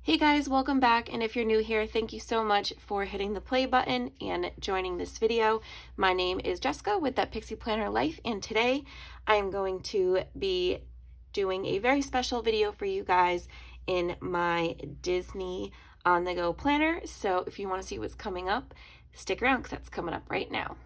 Hey guys, welcome back, and if you're new here, thank you so much for hitting the play button and joining this video. My name is Jessica with That Pixie Planner Life, and today I am going to be doing a very special video for you guys in my Disney on-the-go planner. So if you want to see what's coming up, stick around because that's coming up right now.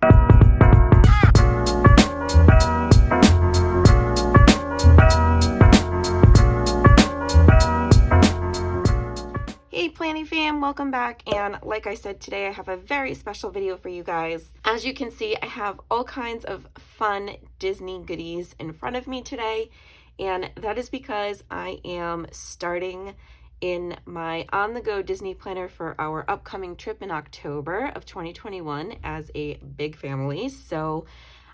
Hey Planning fam, welcome back, and like I said, today I have a very special video for you guys. As you can see, I have all kinds of fun Disney goodies in front of me today, and that is because I am starting in my on-the-go Disney planner for our upcoming trip in October of 2021 as a big family. So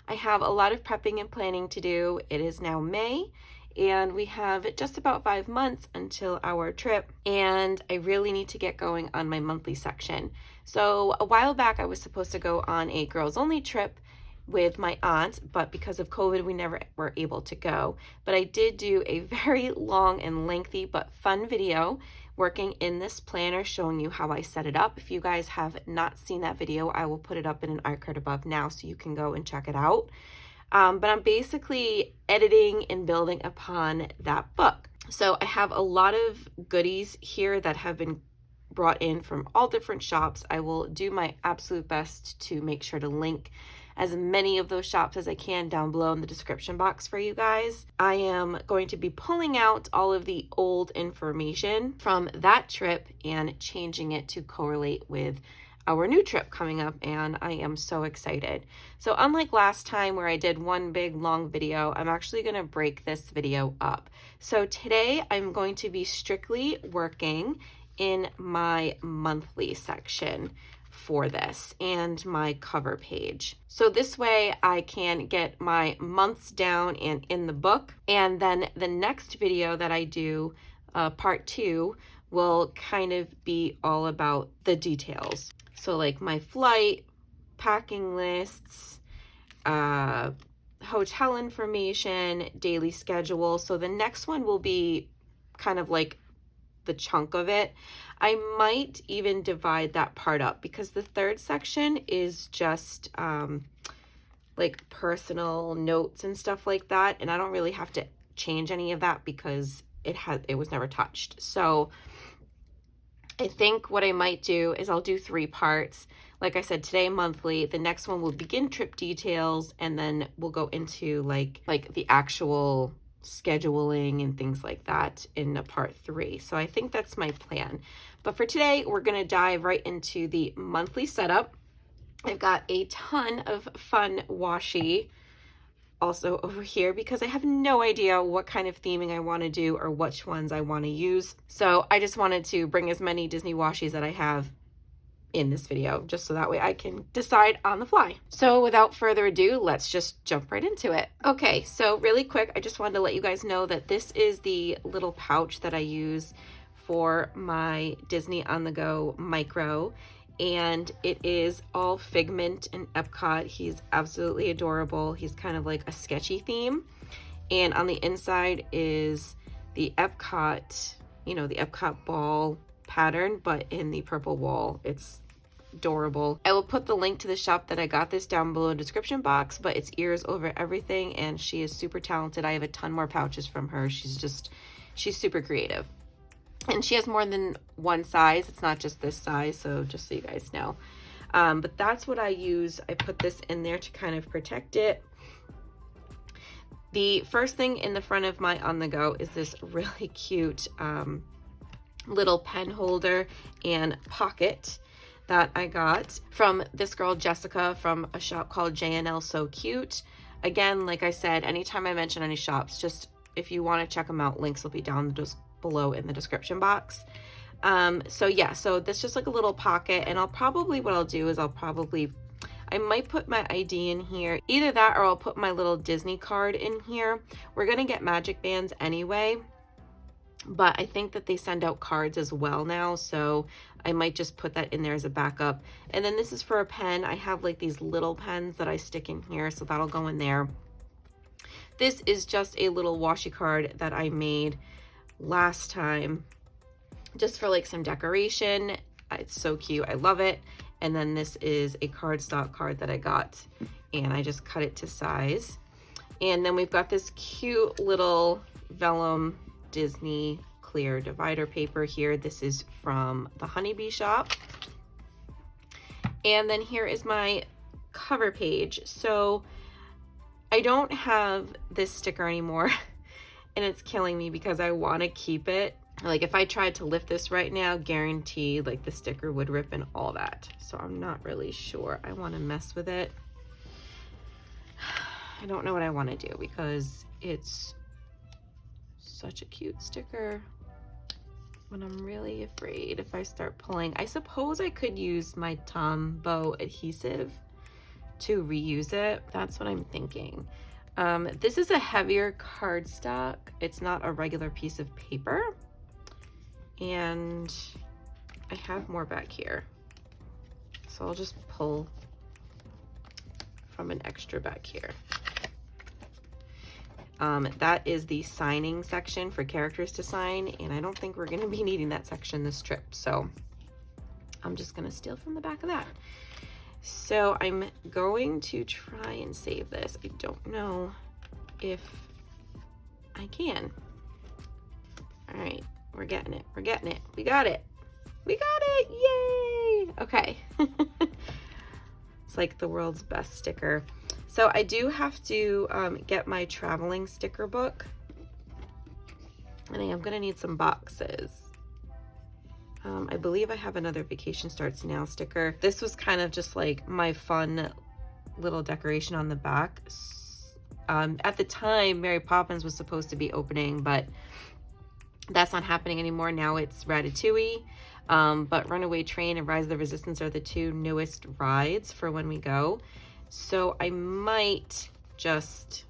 I have a lot of prepping and planning to do. It is now May, and we have just about 5 months until our trip, and I really need to get going on my monthly section. So a while back I was supposed to go on a girls only trip with my aunt, but because of COVID we never were able to go. But I did do a very long and lengthy but fun video working in this planner showing you how I set it up. If you guys have not seen that video, I will put it up in an iCard above now so you can go and check it out. But I'm basically editing and building upon that book. So I have a lot of goodies here that have been brought in from all different shops. I will do my absolute best to make sure to link as many of those shops as I can down below in the description box for you guys. I am going to be pulling out all of the old information from that trip and changing it to correlate with our new trip coming up, and I am so excited. So unlike last time where I did one big long video, I'm actually going to break this video up. So today I'm going to be strictly working in my monthly section for this and my cover page. So this way I can get my months down and in the book, and then the next video that I do, part 2, will kind of be all about the details. So like my flight, packing lists, hotel information, daily schedule. So the next one will be kind of like the chunk of it. I might even divide that part up because the third section is just like personal notes and stuff like that. And I don't really have to change any of that because it was never touched. So I think what I might do is I'll do 3 parts. Like I said, today monthly, the next one will begin trip details, and then we'll go into like the actual scheduling and things like that in a part 3. So I think that's my plan. But for today, we're going to dive right into the monthly setup. I've got a ton of fun washi also over here because I have no idea what kind of theming I want to do or which ones I want to use. So I just wanted to bring as many Disney washies that I have in this video just so that way I can decide on the fly. So without further ado, let's just jump right into it. Okay, so really quick, I just wanted to let you guys know that this is the little pouch that I use for my Disney on the go micro, and it is all Figment and Epcot. He's absolutely adorable. He's kind of like a sketchy theme, and on the inside is the Epcot, the Epcot ball pattern, but in the purple wall. It's adorable. I will put the link to the shop that I got this down below in the description box, but it's ears over everything, and she is super talented. I have a ton more pouches from her. She's super creative. And she has more than one size. It's not just this size, so just so you guys know. But that's what I use. I put this in there to kind of protect it. The first thing in the front of my on-the-go is this really cute little pen holder and pocket that I got from this girl Jessica from a shop called J&L So Cute. Again, like I said, anytime I mention any shops, just if you want to check them out, links will be down below in the description box. So yeah, so this just like a little pocket, and what I'll do is I might put my ID in here, either that or I'll put my little Disney card in here. We're gonna get magic bands anyway, but I think that they send out cards as well now, so I might just put that in there as a backup. And then this is for a pen. I have like these little pens that I stick in here, so that'll go in there. This is just a little washi card that I made last time just for like some decoration. It's so cute. I love it. And then this is a cardstock card that I got, and I just cut it to size. And then we've got this cute little vellum Disney clear divider paper here. This is from the Honeybee shop. And then here is my cover page. So I don't have this sticker anymore and it's killing me because I want to keep it. Like if I tried to lift this right now, guaranteed like the sticker would rip and all that. So I'm not really sure I want to mess with it. I don't know what I want to do because it's such a cute sticker. But I'm really afraid if I start pulling. I suppose I could use my Tombow adhesive to reuse it. That's what I'm thinking. This is a heavier cardstock. It's not a regular piece of paper. And I have more back here. So I'll just pull from an extra back here. That is the signing section for characters to sign, and I don't think we're going to be needing that section this trip, so I'm just going to steal from the back of that. So I'm going to try and save this. I don't know if I can. All right, we're getting it. We're getting it. We got it. We got it. Yay! Okay. It's like the world's best sticker. So I do have to get my traveling sticker book, and I am going to need some boxes. I believe I have another Vacation Starts Now sticker. This was kind of just like my fun little decoration on the back. At the time, Mary Poppins was supposed to be opening, but that's not happening anymore. Now it's Ratatouille. But Runaway Train and Rise of the Resistance are the two newest rides for when we go. So I might just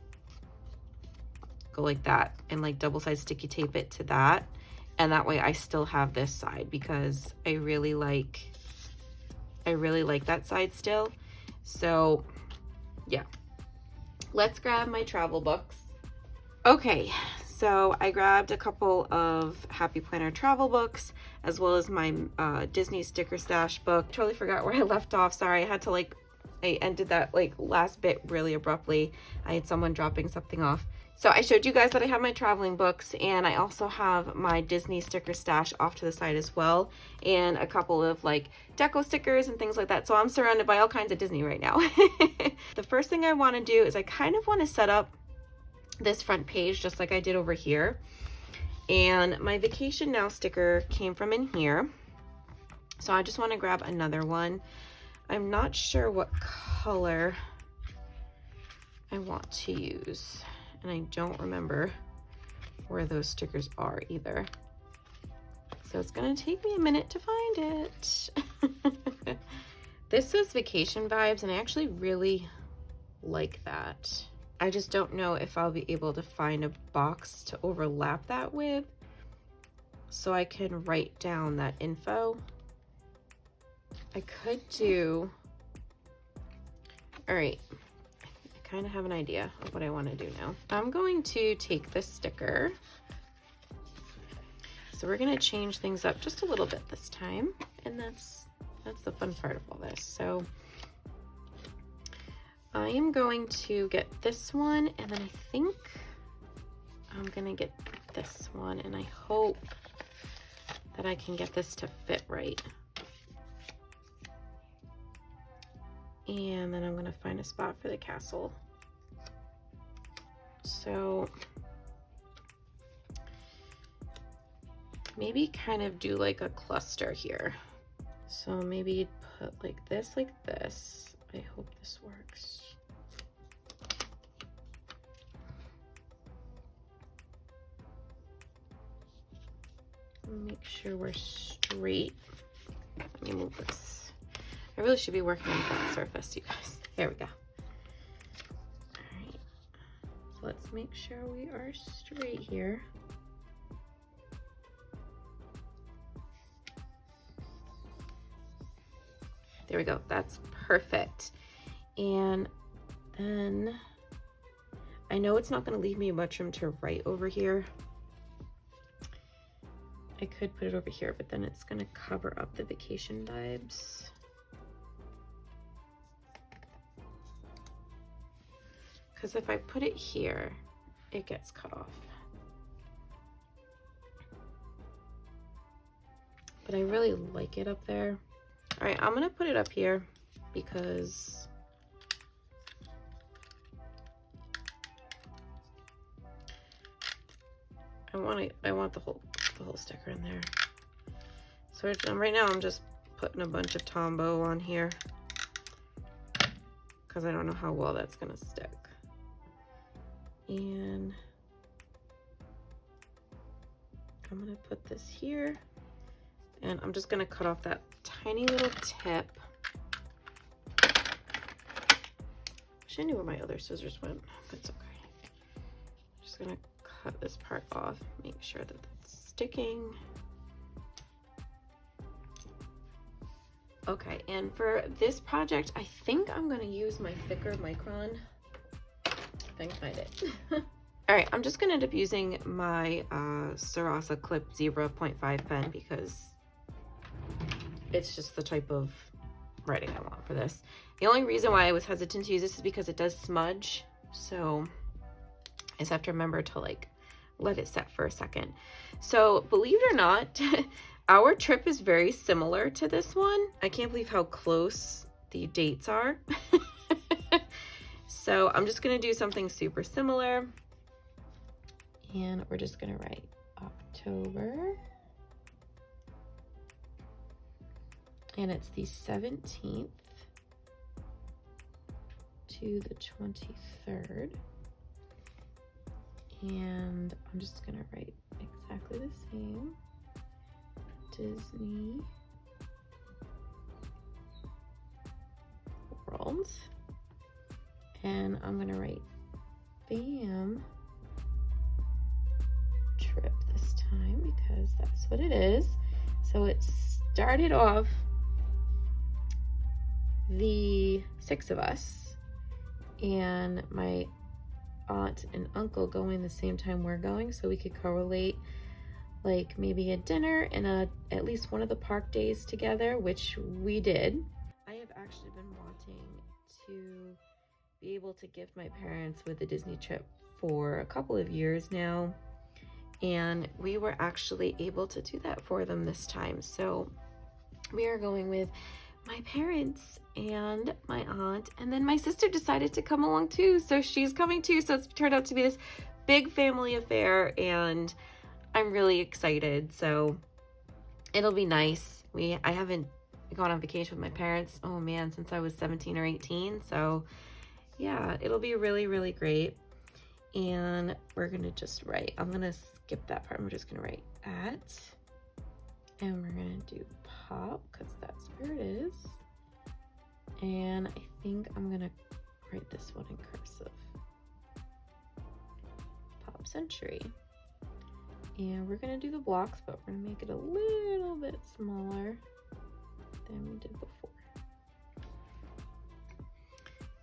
go like that and like double-side sticky tape it to that. And that way I still have this side because I really like that side still. So yeah, let's grab my travel books. Okay, so I grabbed a couple of Happy Planner travel books as well as my Disney sticker stash book. Totally forgot where I left off. Sorry, I ended that like last bit really abruptly. I had someone dropping something off. So I showed you guys that I have my traveling books, and I also have my Disney sticker stash off to the side as well, and a couple of like deco stickers and things like that. So I'm surrounded by all kinds of Disney right now. The first thing I want to do is I kind of want to set up this front page just like I did over here. And my Vacation Now sticker came from in here. So I just want to grab another one. I'm not sure what color I want to use, and I don't remember where those stickers are either. So it's gonna take me a minute to find it. This says Vacation Vibes, and I actually really like that. I just don't know if I'll be able to find a box to overlap that with so I can write down that info. I could do, all right, I kind of have an idea of what I want to do now. I'm going to take this sticker. So we're going to change things up just a little bit this time. And that's the fun part of all this. So I am going to get this one, and then I think I'm going to get this one, and I hope that I can get this to fit right. And then I'm gonna find a spot for the castle. So maybe kind of do like a cluster here. So maybe put like this. I hope this works. Make sure we're straight. Let me move this. I really should be working on the flat surface, you guys. There we go. All right, so let's make sure we are straight here. There we go, that's perfect. And then I know it's not gonna leave me much room to write over here. I could put it over here, but then it's gonna cover up the vacation vibes. Because if I put it here, it gets cut off. But I really like it up there. All right, I'm gonna put it up here because I want the whole sticker in there. So right now I'm just putting a bunch of Tombow on here because I don't know how well that's gonna stick. And I'm gonna put this here, and I'm just gonna cut off that tiny little tip. Wish I knew where my other scissors went, but it's okay. Just gonna cut this part off, make sure that it's sticking. Okay, and for this project, I think I'm gonna use my thicker micron. I can find it. All right, I'm just gonna end up using my Sarasa Clip 0.5 pen because it's just the type of writing I want for this. The only reason why I was hesitant to use this is because it does smudge, so I just have to remember to like let it set for a second. So believe it or not, our trip is very similar to this one. I can't believe how close the dates are. So I'm just gonna do something super similar, and we're just gonna write October, and it's the 17th to the 23rd. And I'm just gonna write exactly the same. Disney World. And I'm gonna write BAM trip this time because that's what it is. So it started off the 6 of us, and my aunt and uncle going the same time we're going, so we could correlate like maybe a dinner and at least one of the park days together, which we did. I have actually been wanting to be able to gift my parents with a Disney trip for a couple of years now, and we were actually able to do that for them this time. So we are going with my parents and my aunt, and then my sister decided to come along too, so she's coming too. So it's turned out to be this big family affair, and I'm really excited. So it'll be nice. I haven't gone on vacation with my parents, oh man, since I was 17 or 18. So yeah, it'll be really, really great. And we're gonna just write, I'm gonna skip that part. I'm just gonna write at, and we're gonna do pop because that's where it is. And I think I'm gonna write this one in cursive. Pop Century. And we're gonna do the blocks, but we're gonna make it a little bit smaller than we did before.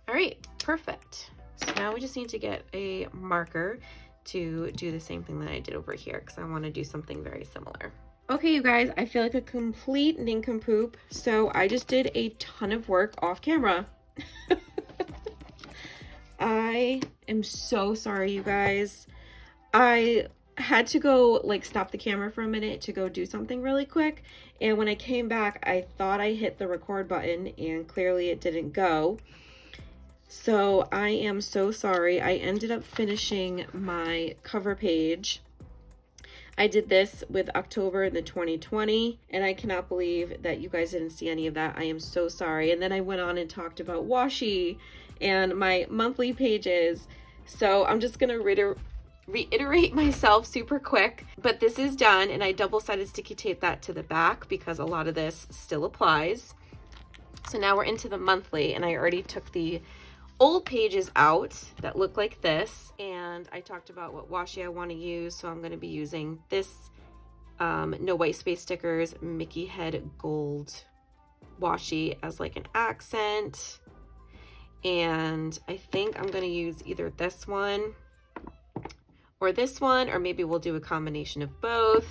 All right, perfect. So now we just need to get a marker to do the same thing that I did over here because I want to do something very similar. Okay, you guys, I feel like a complete nincompoop, so I just did a ton of work off camera. I am so sorry, you guys. I had to go like stop the camera for a minute to go do something really quick, and when I came back, I thought I hit the record button and clearly it didn't go. So I am so sorry. I ended up finishing my cover page. I did this with October in the 2020, and I cannot believe that you guys didn't see any of that. I am so sorry. And then I went on and talked about washi and my monthly pages. So I'm just gonna reiterate myself super quick, but this is done, and I double-sided sticky tape that to the back because a lot of this still applies. So now we're into the monthly, and I already took the old pages out that look like this, and I talked about what washi I want to use. So I'm going to be using this no white space stickers Mickey head gold washi as like an accent, and I think I'm going to use either this one, or maybe we'll do a combination of both.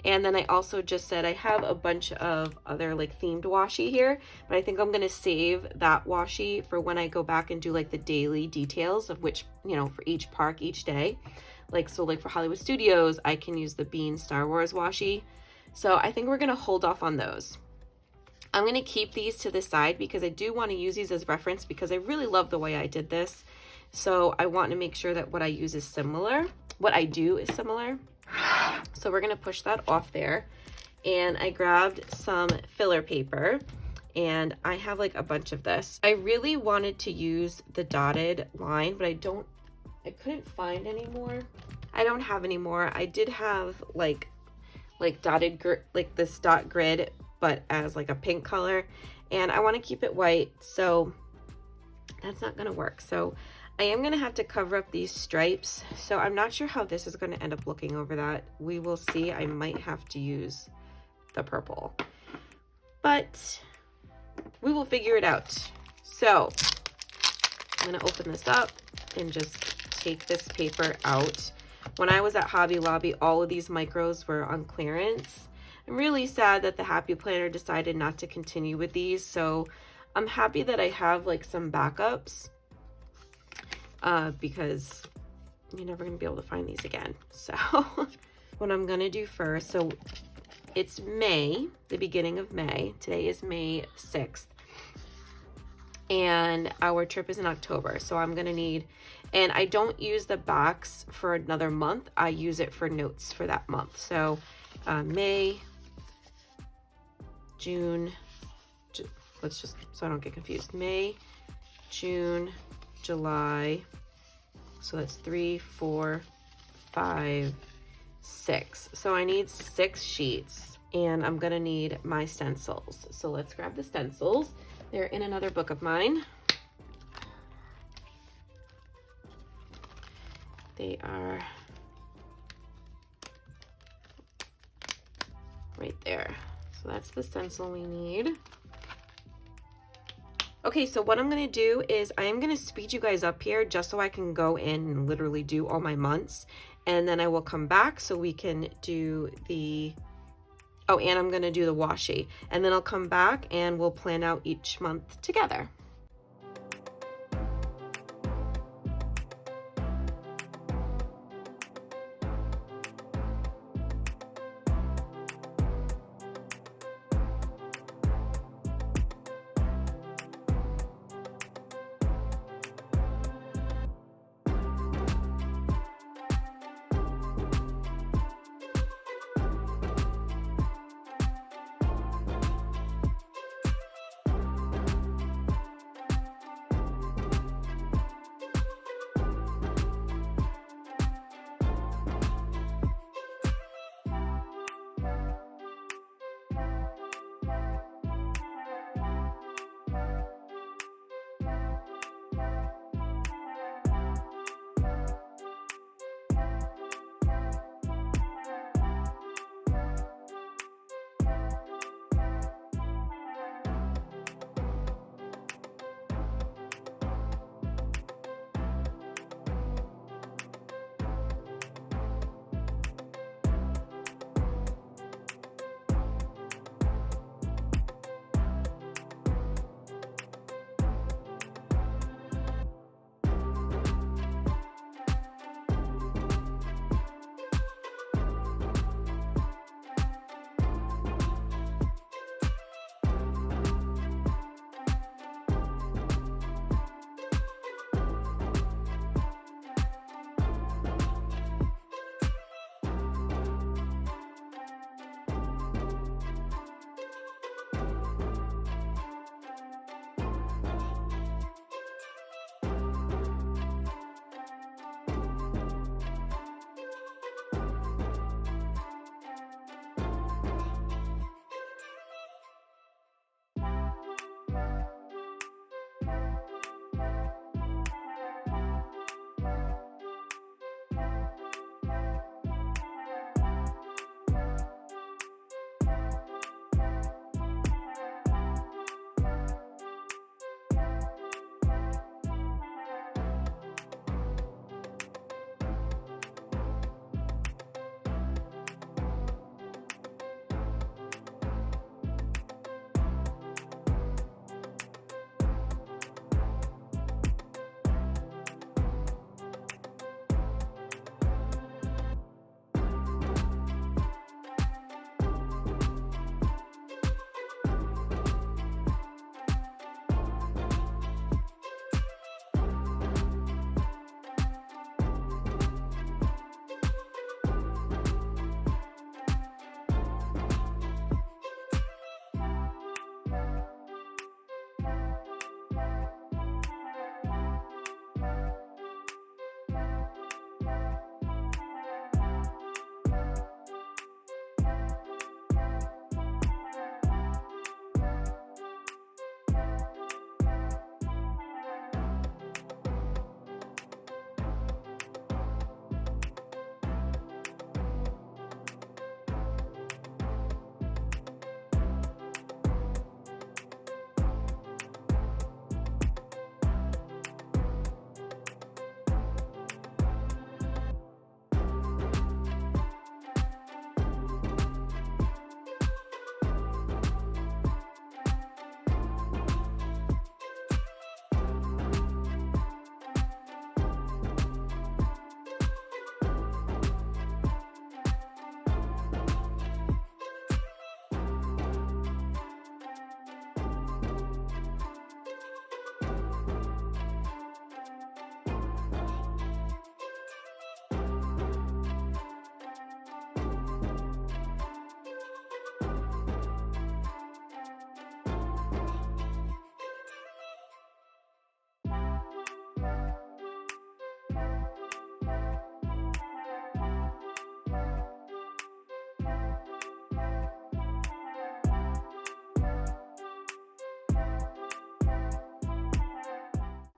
And then I also just said I have a bunch of other like themed washi here, but I think I'm gonna save that washi for when I go back and do like the daily details of which, you know, for each park each day. Like, so like for Hollywood Studios, I can use the Bean Star Wars washi. So I think we're gonna hold off on those. I'm gonna keep these to the side because I do wanna use these as reference because I really love the way I did this. So I want to make sure that what I use is similar. What I do is similar. So we're gonna push that off there. And I grabbed some filler paper and I have like a bunch of this. I really wanted to use the dotted line, but I couldn't find any more. I don't have any more. I did have like dotted, like this dot grid, but as like a pink color. And I want to keep it white, so that's not gonna work. So I am gonna have to cover up these stripes. So I'm not sure how this is gonna end up looking over that. We will see. I might have to use the purple, but we will figure it out. So I'm gonna open this up and just take this paper out. When I was at Hobby Lobby, all of these micros were on clearance. I'm really sad that the Happy Planner decided not to continue with these. So I'm happy that I have like some backups because you're never gonna be able to find these again. So what I'm gonna do first, so it's May, the beginning of May. Today is May 6th. And our trip is in October. So I'm gonna need, and I don't use the box for another month. I use it for notes for that month. So May, June, let's just, so I don't get confused. May, June, July. So that's 3, 4, 5, 6. So I need 6 sheets and I'm gonna need my stencils. So let's grab the stencils. They're in another book of mine. They are right there. So that's the stencil we need. Okay, so what I'm gonna do is I am gonna speed you guys up here just so I can go in and literally do all my months. And then I will come back so we can do the, oh, and I'm gonna do the washi. And then I'll come back and we'll plan out each month together.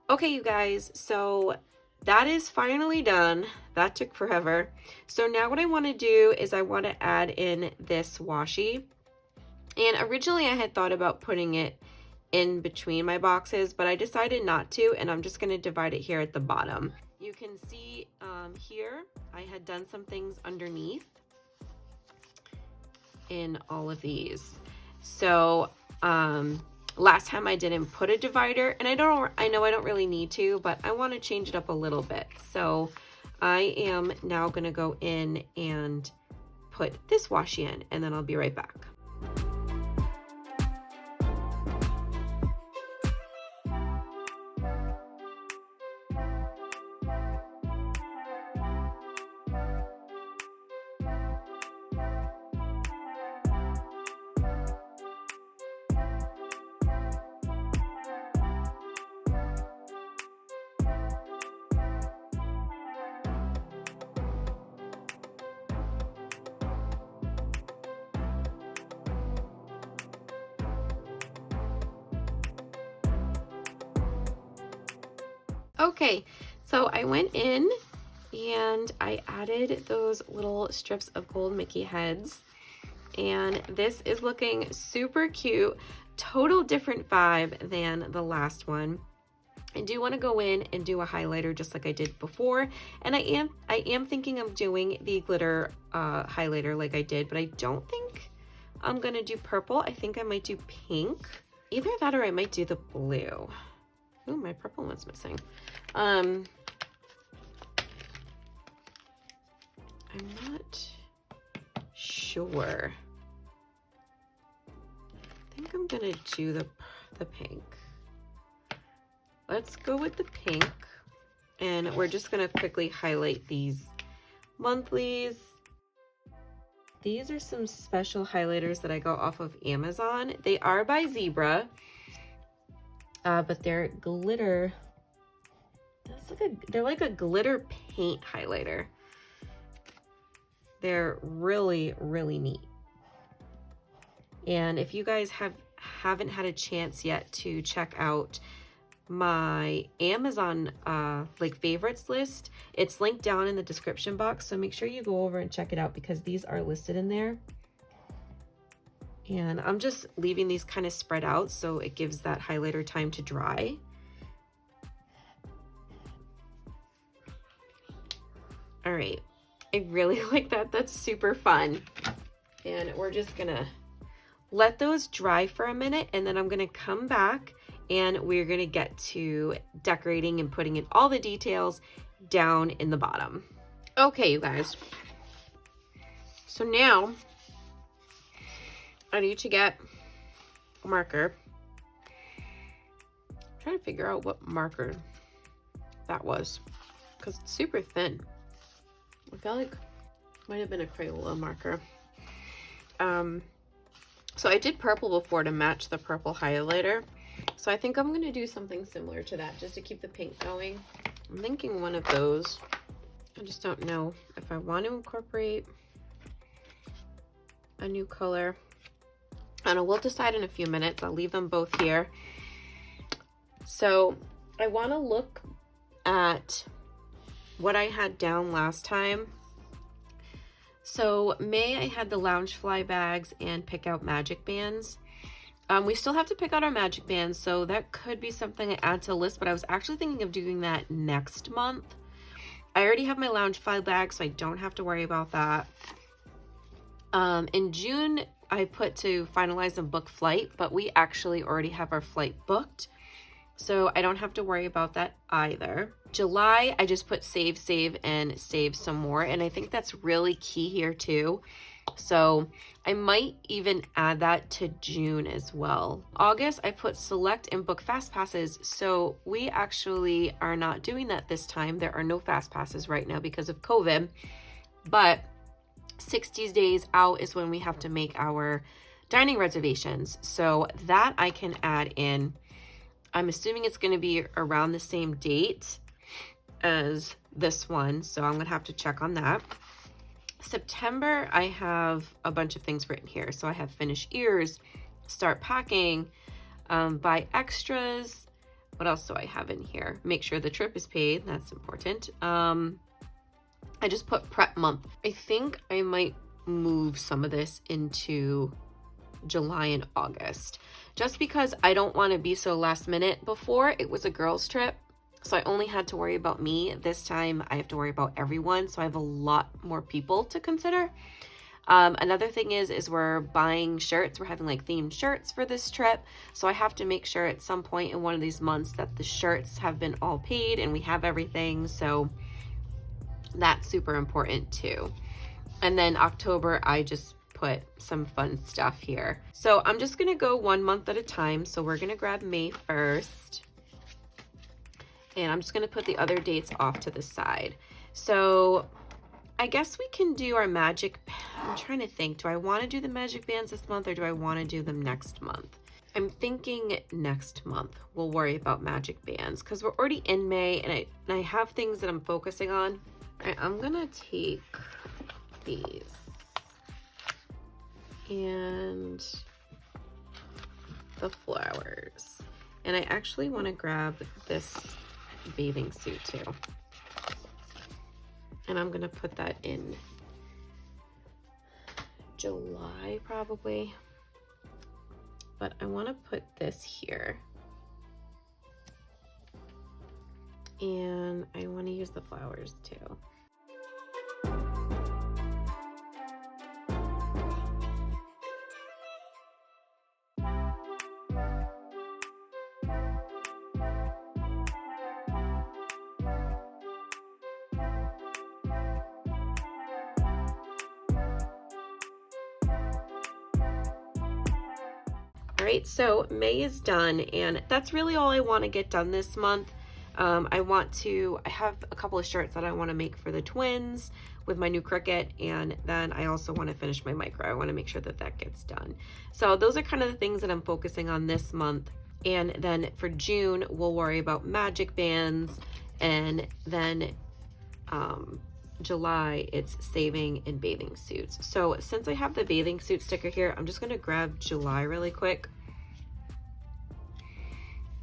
Okay, you guys, so that is finally done. That took forever. So now what I want to do is I want to add in this washi. And originally I had thought about putting it in between my boxes, but I decided not to, and I'm just going to divide it here at the bottom. You can see here I had done some things underneath in all of these. So last time I didn't put a divider, and I know I don't really need to, but I want to change it up a little bit. So I am now going to go in and put this washi in, and then I'll be right back. Okay, so I went in and I added those little strips of gold Mickey heads, and this is looking super cute. Total different vibe than the last one. I do want to go in and do a highlighter just like I did before, and I am thinking of doing the glitter highlighter like I did, but I don't think I'm gonna do purple. I think I might do pink. Either that or I might do the blue. Ooh, my purple one's missing. I'm not sure. I think I'm gonna do the pink. Let's go with the pink, and we're just gonna quickly highlight these monthlies. These are some special highlighters that I got off of Amazon. They are by Zebra, but they're glitter. They're like a glitter paint highlighter. They're really, really neat. And if you guys haven't had a chance yet to check out my Amazon like favorites list, it's linked down in the description box, so make sure you go over and check it out because these are listed in there. And I'm just leaving these kind of spread out so it gives that highlighter time to dry. All right, I really like that. That's super fun. And we're just gonna let those dry for a minute, and then I'm gonna come back and we're gonna get to decorating and putting in all the details down in the bottom. Okay, you guys. So now I need to get a marker. I'm trying to figure out what marker that was because it's super thin. I feel like it might have been a Crayola marker. So I did purple before to match the purple highlighter. So I think I'm going to do something similar to that just to keep the pink going. I'm thinking one of those. I just don't know if I want to incorporate a new color. I don't know, we'll decide in a few minutes. I'll leave them both here. So I want to look at what I had down last time. So May, I had the Loungefly bags and pick out magic bands. We still have to pick out our magic bands, so that could be something I add to the list, but I was actually thinking of doing that next month. I already have my Loungefly bag, so I don't have to worry about that. In June, I put to finalize and book flight, but we actually already have our flight booked, so I don't have to worry about that either. July, I just put save, and save some more, and I think that's really key here too. So I might even add that to June as well. August, I put select and book fast passes. So we actually are not doing that this time. There are no fast passes right now because of COVID, but 60 days out is when we have to make our dining reservations. So that I can add in. I'm assuming it's going to be around the same date as this one. So I'm going to have to check on that. September, I have a bunch of things written here. So I have finish ears, start packing, buy extras, What else do I have in here? Make sure the trip is paid. That's important. I just put prep month. I think I might move some of this into July and August, just because I don't want to be so last minute. Before, it was a girls trip, so I only had to worry about me. This time I have to worry about everyone, so I have a lot more people to consider. Another thing is we're buying shirts. We're having like themed shirts for this trip, so I have to make sure at some point in one of these months that the shirts have been all paid and we have everything, so that's super important too. And then October, I just put some fun stuff here. So I'm just gonna go 1 month at a time. So we're gonna grab May 1st. And I'm just gonna put the other dates off to the side. So I guess we can do our magic. I'm trying to think, do I wanna do the magic bands this month or do I wanna do them next month? I'm thinking next month we'll worry about magic bands because we're already in May and I have things that I'm focusing on. All right, I'm gonna take these and the flowers, and I actually want to grab this bathing suit too, and I'm gonna put that in July probably, but I want to put this here, and I want to use the flowers too. All right, so May is done, and that's really all I want to get done this month. I have a couple of shirts that I want to make for the twins with my new Cricut, and then I also want to finish my micro. I want to make sure that that gets done. So those are kind of the things that I'm focusing on this month. And then for June, we'll worry about magic bands, and then July, it's saving and bathing suits. So since I have the bathing suit sticker here, I'm just going to grab July really quick.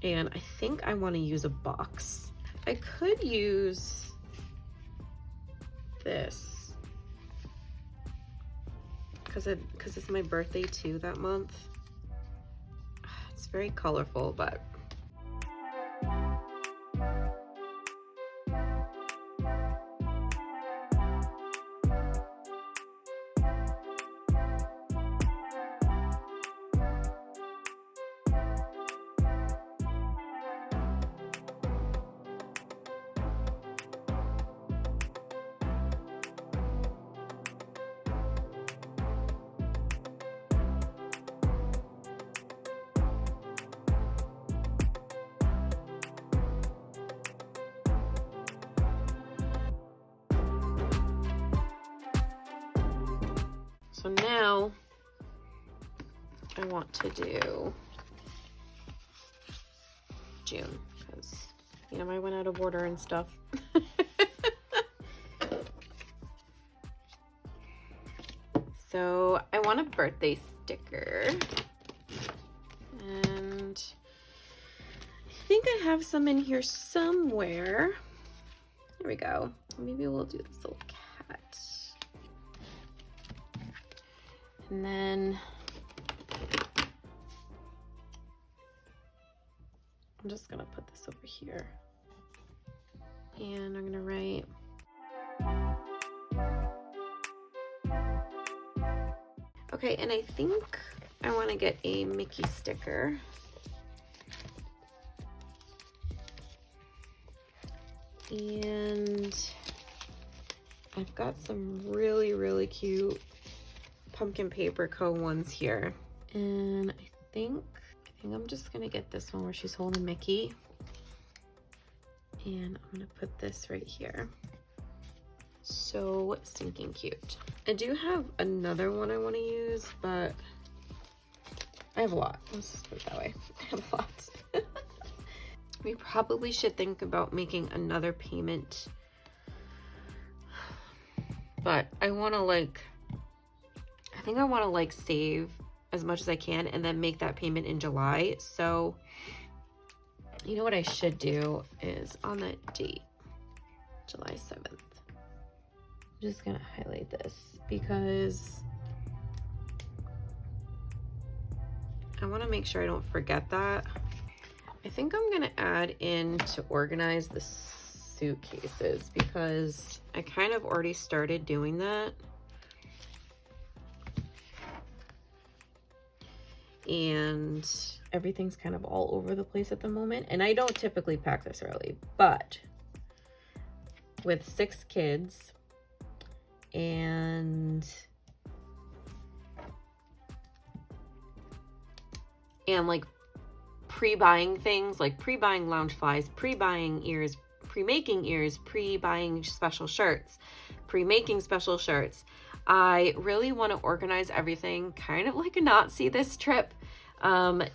And I think I want to use a box. I could use this because it's my birthday too that month. It's very colorful, but so now I want to do June because, you know, I went out of order and stuff. So I want a birthday sticker, and I think I have some in here somewhere. There we go. Maybe we'll do this little cat. And then I'm just gonna put this over here, and I'm gonna write okay, and I think I want to get a Mickey sticker. And I've got some really, really cute Pumpkin Paper Co. ones here. And I think I'm just gonna get this one where she's holding Mickey. And I'm gonna put this right here. So stinking cute. I do have another one I want to use, but I have a lot. Let's just put it that way. I have a lot. We probably should think about making another payment, but I want to I think I want to save as much as I can and then make that payment in July. So You know what I should do is on that date, July 7th. I'm just gonna highlight this because I wanna make sure I don't forget that. I think I'm gonna add in to organize the suitcases because I kind of already started doing that. And everything's kind of all over the place at the moment. And I don't typically pack this early, but with 6 kids and like pre-buying things, like pre-buying lounge flies, pre-buying ears, pre-making ears, pre-buying special shirts, pre-making special shirts. I really want to organize everything kind of like a Nazi this trip,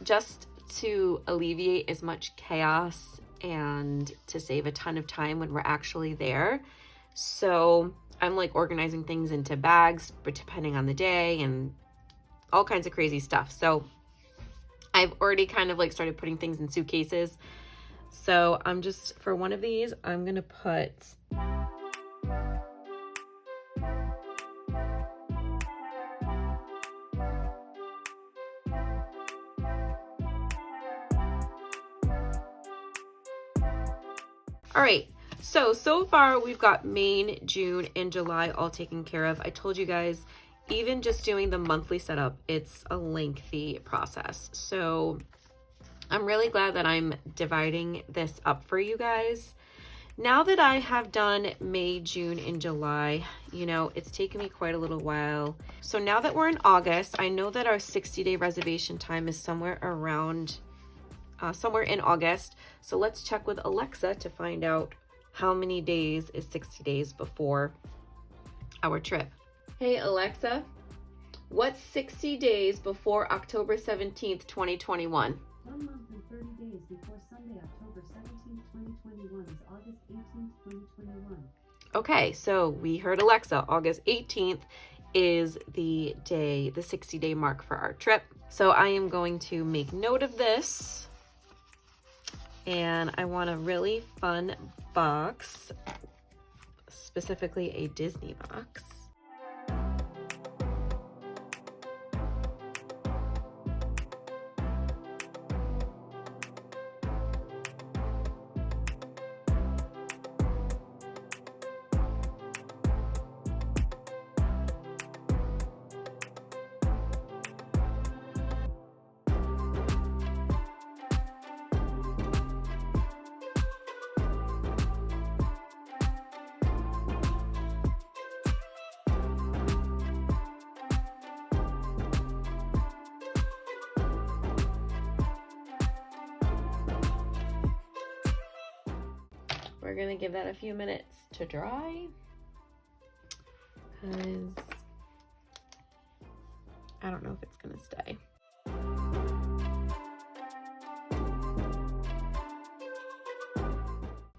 just to alleviate as much chaos and to save a ton of time when we're actually there. So I'm like organizing things into bags, but depending on the day and all kinds of crazy stuff. So I've already kind of like started putting things in suitcases. So I'm just, for one of these, I'm gonna put all right, so far we've got May, June, and July all taken care of. I told you guys, even just doing the monthly setup, it's a lengthy process. So I'm really glad that I'm dividing this up for you guys. Now that I have done May, June, and July, you know, it's taken me quite a little while. So now that we're in August, I know that our 60-day reservation time is somewhere around somewhere in August. So let's check with Alexa to find out how many days is 60 days before our trip. Hey Alexa, what's 60 days before October 17th, 2021? 1 month and 30 days before Sunday, October 17th, 2021 is August 18th, 2021. Okay, so we heard Alexa. August 18th is the day, the 60-day mark for our trip. So I am going to make note of this. And I want a really fun box, specifically a Disney box. We're gonna give that a few minutes to dry because I don't know if it's gonna stay.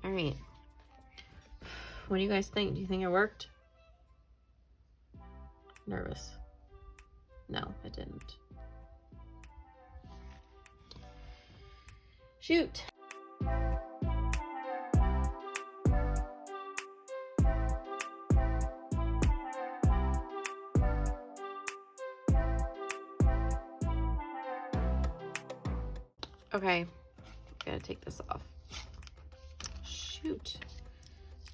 All right, what do you guys think? Do you think it worked? Nervous? No, it didn't. Shoot. Okay, gotta take this off. Shoot.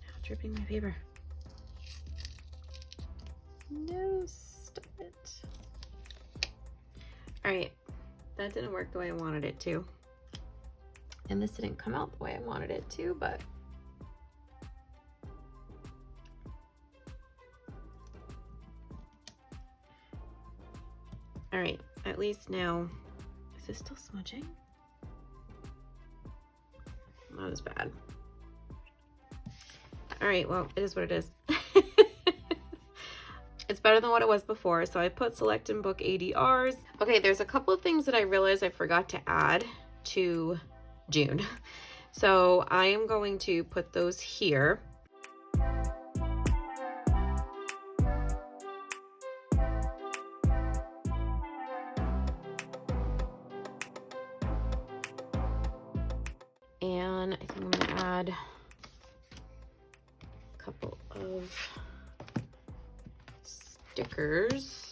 Now dripping my paper. No, stop it. All right, that didn't work the way I wanted it to. And this didn't come out the way I wanted it to, but all right, at least now, is this still smudging? Not as bad. All right, well, it is what it is. It's better than what it was before. So I put select and book ADRs. Okay, there's a couple of things that I realized I forgot to add to June. So I am going to put those here. And I think I'm going to add a couple of stickers.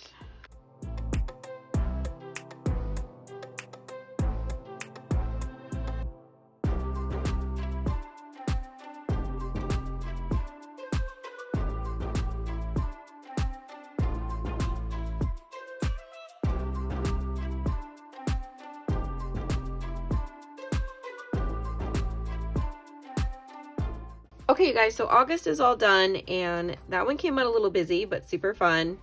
Okay, you guys, so August is all done, and that one came out a little busy, but super fun.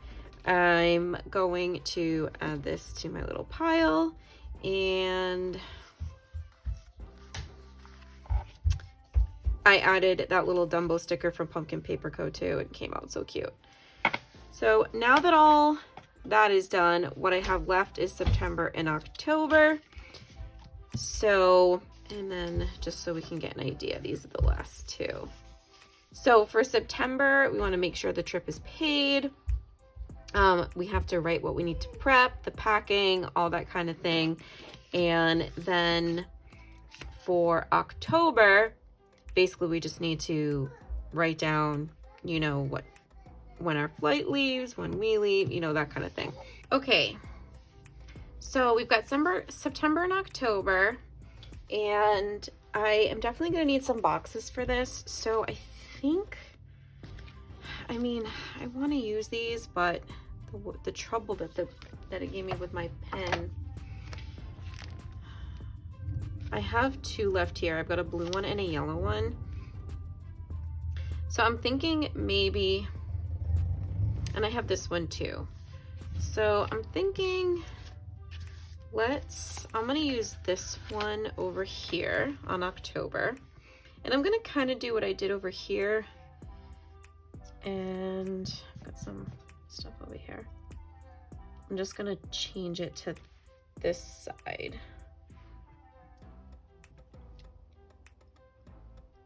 I'm going to add this to my little pile, and I added that little Dumbo sticker from Pumpkin Paper Co. too. It came out so cute. So now that all that is done, what I have left is September and October. So, and then just so we can get an idea, these are the last two. So for September, we want to make sure the trip is paid. We have to write what we need to prep, the packing, all that kind of thing. And then for October, basically we just need to write down, you know, when our flight leaves, when we leave, you know, that kind of thing. Okay, so we've got September and October, and I am definitely going to need some boxes for this. So I think, I mean, I want to use these, but the trouble that it gave me with my pen, I have two left here. I've got a blue one and a yellow one. So I'm thinking maybe, and I have this one too. So I'm thinking, I'm gonna use this one over here on October. And I'm gonna kind of do what I did over here. And I've got some stuff over here. I'm just gonna change it to this side.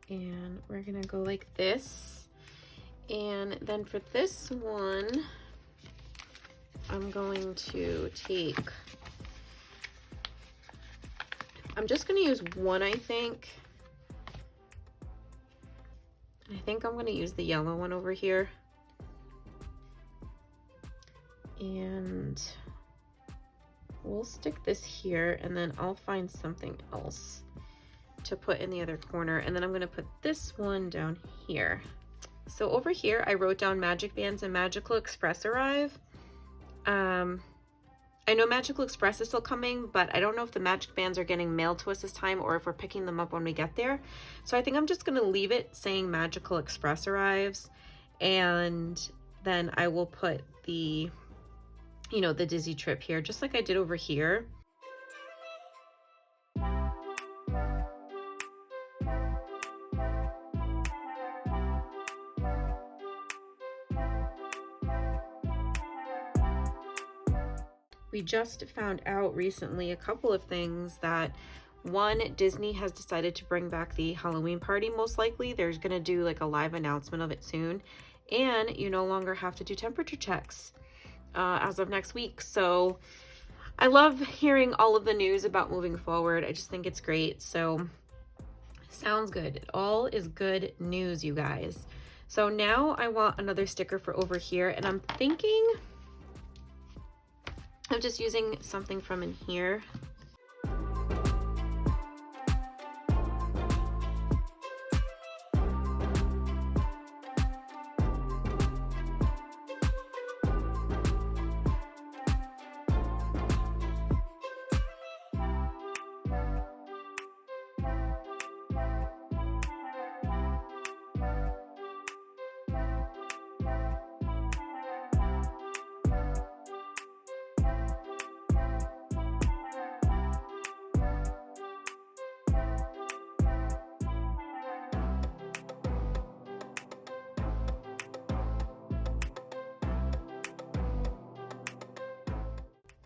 And we're gonna go like this. And then for this one, I'm going to take, I'm just gonna use one, I think. I think I'm gonna use the yellow one over here. And we'll stick this here, and then I'll find something else to put in the other corner. And then I'm gonna put this one down here. So over here, I wrote down Magic Bands and Magical Express arrive. I know Magical Express is still coming, but I don't know if the Magic Bands are getting mailed to us this time or if we're picking them up when we get there. So I think I'm just gonna leave it saying Magical Express arrives, and then I will put the, you know, the Disney trip here, just like I did over here. We just found out recently a couple of things. That one, Disney has decided to bring back the Halloween party. Most likely there's gonna do like a live announcement of it soon, and you no longer have to do temperature checks as of next week. So I love hearing all of the news about moving forward. I just think it's great. So sounds good. It all is good news, you guys. So now I want another sticker for over here, and I'm thinking I'm just using something from in here.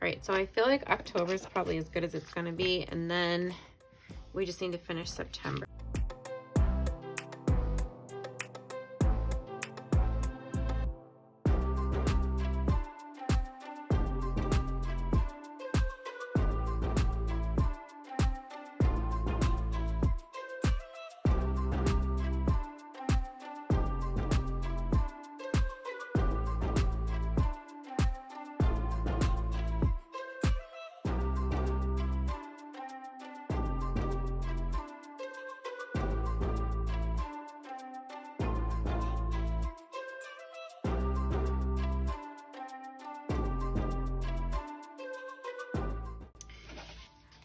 All right, so I feel like October is probably as good as it's gonna be, and then we just need to finish September.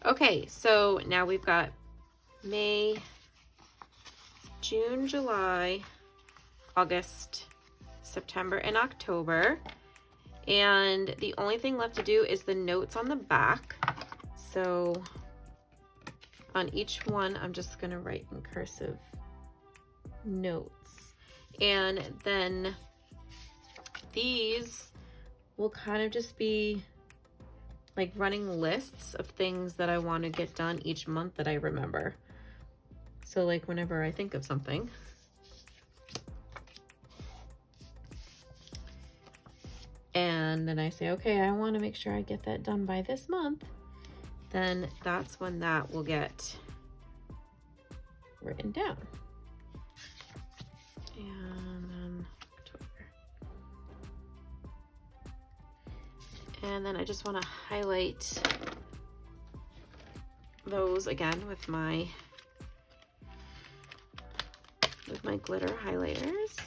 Okay, so now we've got May, June, July, August, September, and October. And the only thing left to do is the notes on the back. So on each one, I'm just gonna write in cursive notes. And then these will kind of just be like running lists of things that I want to get done each month that I remember. So like whenever I think of something, and then I say, okay, I want to make sure I get that done by this month, then that's when that will get written down. And then October. And then I just want to highlight those again with my glitter highlighters.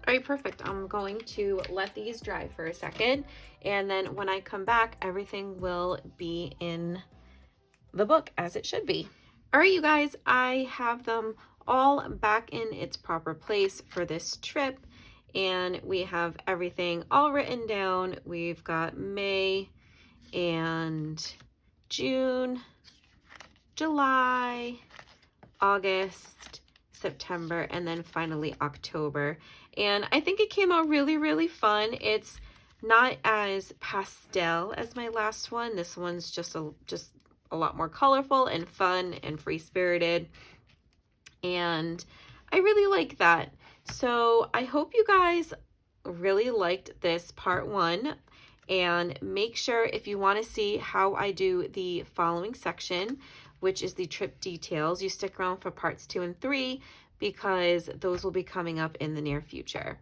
All right, perfect. I'm going to let these dry for a second, and then when I come back, everything will be in the book as it should be. All right, you guys, I have them all back in its proper place for this trip, and we have everything all written down. We've got May and June, July, August, September, and then finally October. And I think it came out really, really fun. It's not as pastel as my last one. This one's just a lot more colorful and fun and free-spirited. And I really like that. So I hope you guys really liked this part 1. And make sure, if you want to see how I do the following section, which is the trip details, you stick around for parts 2 and 3 because those will be coming up in the near future.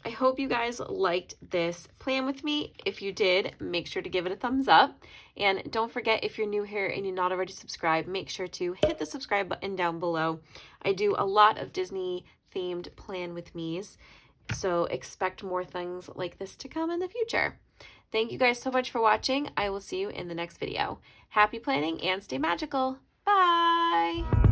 I hope you guys liked this plan with me. If you did, make sure to give it a thumbs up. And don't forget, if you're new here and you're not already subscribed, make sure to hit the subscribe button down below. I do a lot of Disney themed plan with me's, so expect more things like this to come in the future. Thank you guys so much for watching. I will see you in the next video. Happy planning and stay magical. Bye!